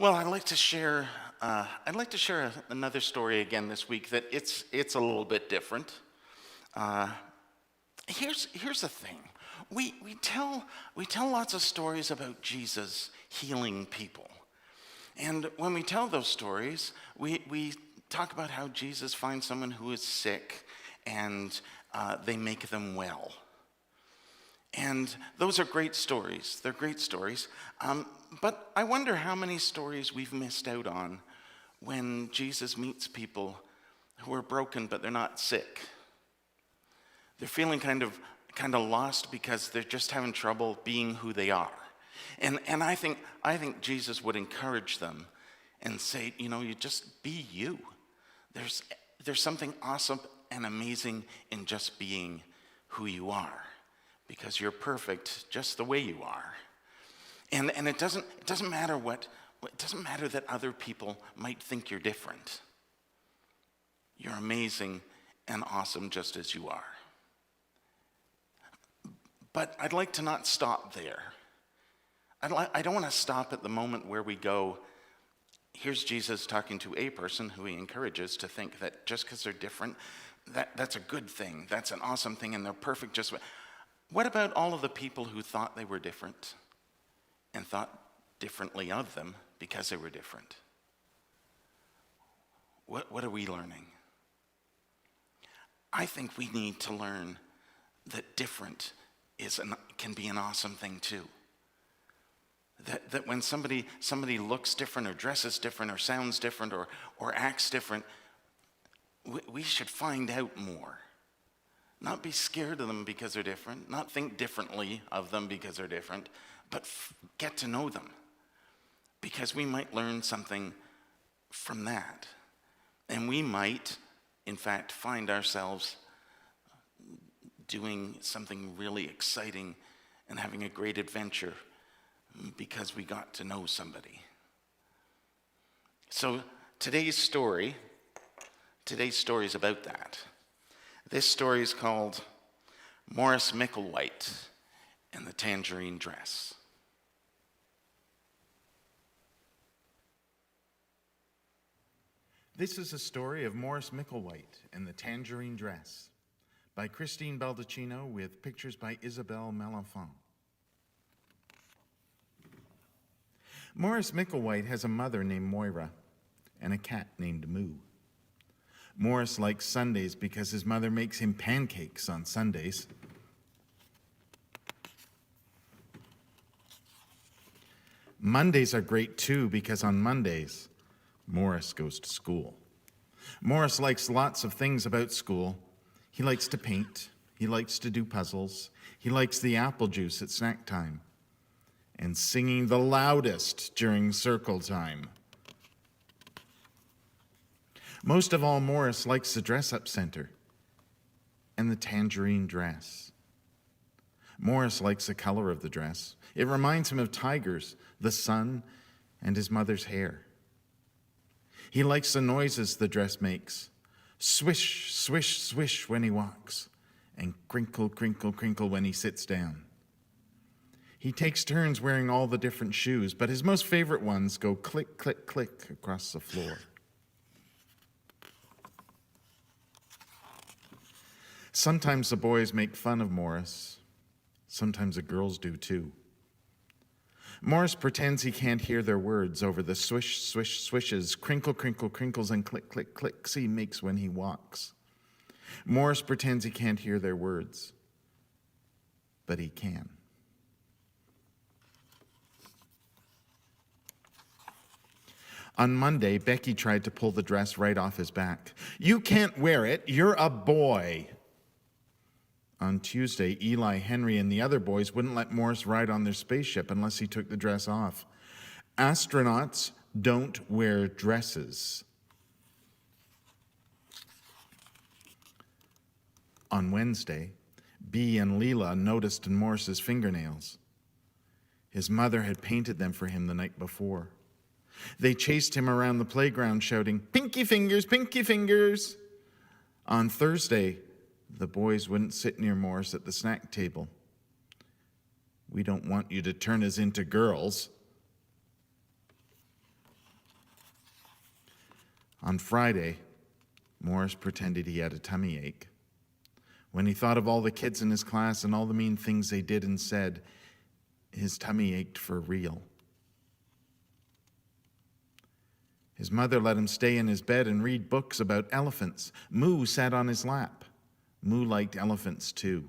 Well, I'd like to share. Another story again this week that it's a little bit different. Uh, here's the thing. We tell lots of stories about Jesus healing people, and when we tell those stories, we talk about how Jesus finds someone who is sick, and they make them well. And those are great stories. They're great stories. But I wonder how many stories we've missed out on when Jesus meets people who are broken but they're not sick. They're feeling kind of lost because they're just having trouble being who they are. And I think Jesus would encourage them and say, you just be you. There's something awesome and amazing in just being who you are, because you're perfect just the way you are. And it doesn't matter it doesn't matter that other people might think you're different. You're amazing and awesome just as you are. But I'd like to not stop there. I don't want to stop at the moment where we go, here's Jesus talking to a person who he encourages to think that just because they're different, that's a good thing. That's an awesome thing, and they're perfect just. What about all of the people who thought they were different and thought differently of them because they were different? What are we learning? I think we need to learn that different can be an awesome thing too. That when somebody looks different or dresses different or sounds different or acts different, we should find out more. Not be scared of them because they're different, not think differently of them because they're different, but get to know them, because we might learn something from that. And we might, in fact, find ourselves doing something really exciting and having a great adventure because we got to know somebody. So today's story is about that. This story is called Maurice Micklewhite and the Tangerine Dress. This is a story of Maurice Micklewhite and the Tangerine Dress by Christine Baldacchino with pictures by Isabelle Malenfant. Maurice Micklewhite has a mother named Moira and a cat named Moo. Maurice likes Sundays because his mother makes him pancakes on Sundays. Mondays are great too because on Mondays, Maurice goes to school. Maurice likes lots of things about school. He likes to paint. He likes to do puzzles. He likes the apple juice at snack time and singing the loudest during circle time. Most of all, Maurice likes the dress-up center and the tangerine dress. Maurice likes the color of the dress. It reminds him of tigers, the sun, and his mother's hair. He likes the noises the dress makes. Swish, swish, swish when he walks, and crinkle, crinkle, crinkle when he sits down. He takes turns wearing all the different shoes, but his most favorite ones go click, click, click across the floor. Sometimes the boys make fun of Maurice. Sometimes the girls do too. Maurice pretends he can't hear their words over the swish, swish, swishes, crinkle, crinkle, crinkles, and click, click, clicks he makes when he walks. Maurice pretends he can't hear their words, but he can. On Monday, Becky tried to pull the dress right off his back. "You can't wear it. You're a boy." On Tuesday, Eli, Henry, and the other boys wouldn't let Maurice ride on their spaceship unless he took the dress off. Astronauts don't wear dresses. On Wednesday, Bee and Leela noticed in Maurice's fingernails. His mother had painted them for him the night before. They chased him around the playground shouting, "Pinky fingers, pinky fingers." On Thursday, the boys wouldn't sit near Maurice at the snack table. "We don't want you to turn us into girls." On Friday, Morris pretended he had a tummy ache. When he thought of all the kids in his class and all the mean things they did and said, his tummy ached for real. His mother let him stay in his bed and read books about elephants. Moo sat on his lap. Moo liked elephants too.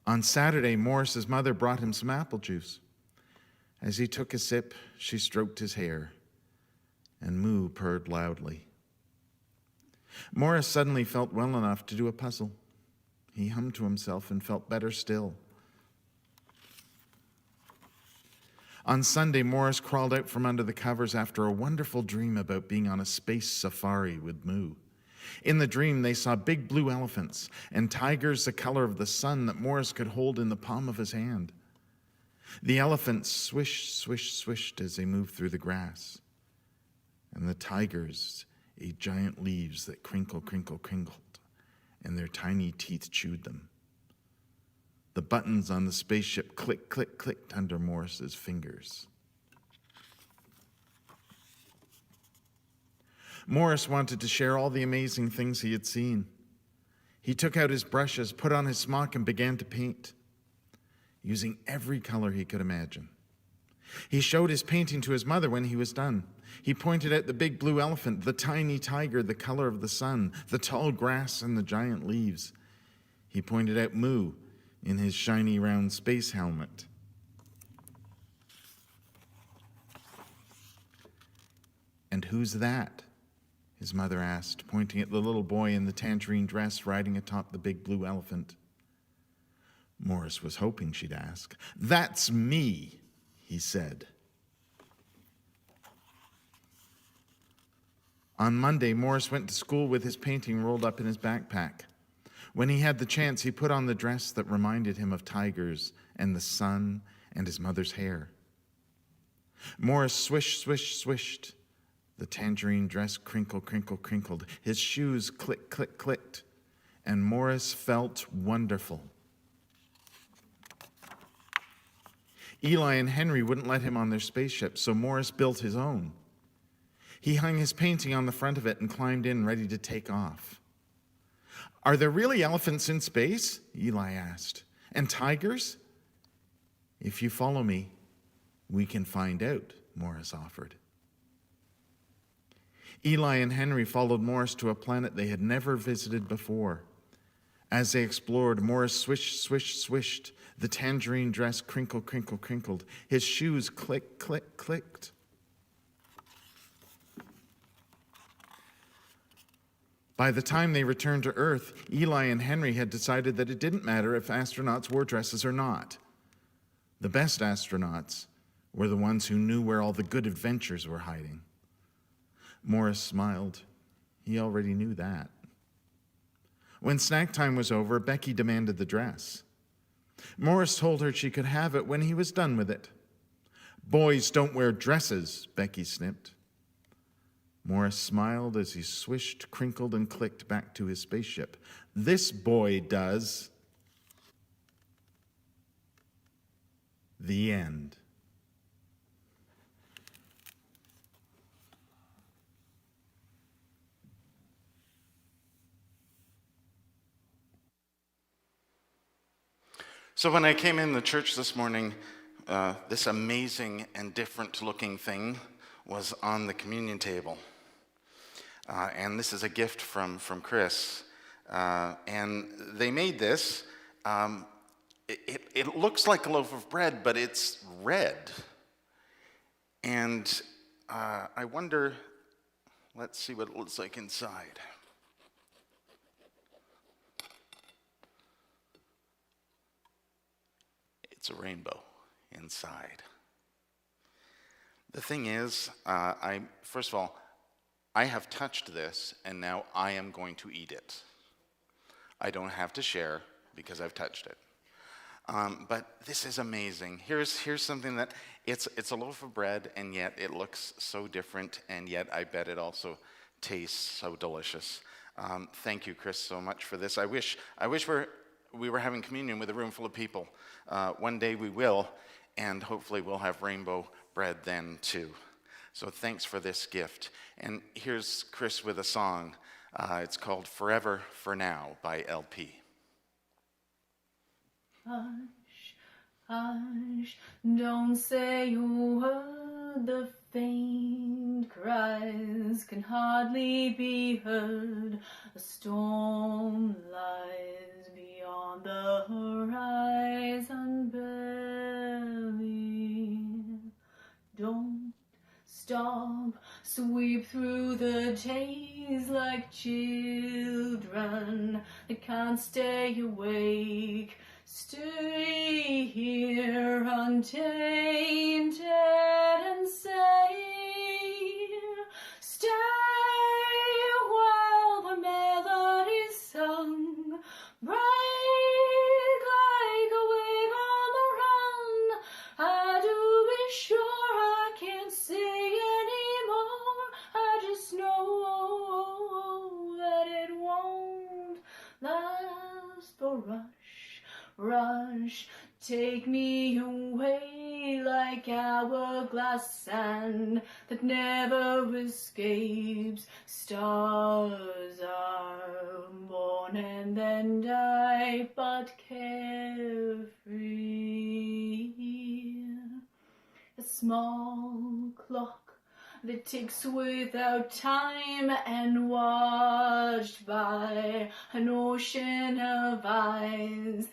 On Saturday, Morris's mother brought him some apple juice. As he took a sip, she stroked his hair, and Moo purred loudly. Morris suddenly felt well enough to do a puzzle. He hummed to himself and felt better still. On Sunday, Morris crawled out from under the covers after a wonderful dream about being on a space safari with Moo. In the dream, they saw big blue elephants and tigers the color of the sun that Morris could hold in the palm of his hand. The elephants swished, swished, swished as they moved through the grass, and the tigers ate giant leaves that crinkle, crinkle, crinkled, and their tiny teeth chewed them. The buttons on the spaceship click, click, clicked under Morris's fingers. Morris wanted to share all the amazing things he had seen. He took out his brushes, put on his smock, and began to paint, using every color he could imagine. He showed his painting to his mother when he was done. He pointed out the big blue elephant, the tiny tiger, the color of the sun, the tall grass, and the giant leaves. He pointed out Moo in his shiny round space helmet. "And who's that?" his mother asked, pointing at the little boy in the tangerine dress riding atop the big blue elephant. Morris was hoping she'd ask. "That's me," he said. On Monday, Morris went to school with his painting rolled up in his backpack. When he had the chance, he put on the dress that reminded him of tigers and the sun and his mother's hair. Morris swished, swished, swished. The tangerine dress crinkle, crinkle, crinkled. His shoes click, click, clicked. And Morris felt wonderful. Eli and Henry wouldn't let him on their spaceship, so Morris built his own. He hung his painting on the front of it and climbed in, ready to take off. "Are there really elephants in space?" Eli asked. "And tigers?" "If you follow me, we can find out," Morris offered. Eli and Henry followed Morris to a planet they had never visited before. As they explored, Morris swished, swished, swished. The tangerine dress crinkle, crinkle, crinkled. His shoes click, click, clicked. By the time they returned to Earth, Eli and Henry had decided that it didn't matter if astronauts wore dresses or not. The best astronauts were the ones who knew where all the good adventures were hiding. Morris smiled. He already knew that. When snack time was over, Becky demanded the dress. Morris told her she could have it when he was done with it. "Boys don't wear dresses," Becky snipped. Morris smiled as he swished, crinkled, and clicked back to his spaceship. "This boy does." The end. So when I came in the church this morning, this amazing and different looking thing was on the communion table. And this is a gift from Chris. And they made this. It looks like a loaf of bread, but it's red. And I wonder, let's see what it looks like inside. It's a rainbow inside. The thing is, first of all, I have touched this, and now I am going to eat it. I don't have to share because I've touched it. But this is amazing. Here's something that it's a loaf of bread, and yet it looks so different, and yet I bet it also tastes so delicious. Thank you, Chris, so much for this. I wish we were having communion with a room full of people. One day we will, and hopefully we'll have rainbow bread then too. So thanks for this gift. And here's Chris with a song. It's called Forever for Now by LP. Hush, hush, don't say a word. The faint cries can hardly be heard. A storm lies beyond the horizon barely. Don't stop, sweep through the days like children that can't stay awake. Stay here untainted and safe. Stay while the melody's sung, bright like a wave on the run. I do be sure I can't say anymore. I just know that it won't last. For rush, take me away like hourglass sand that never escapes. Stars are born and then die, but carefree. A small clock that ticks without time and watched by an ocean of eyes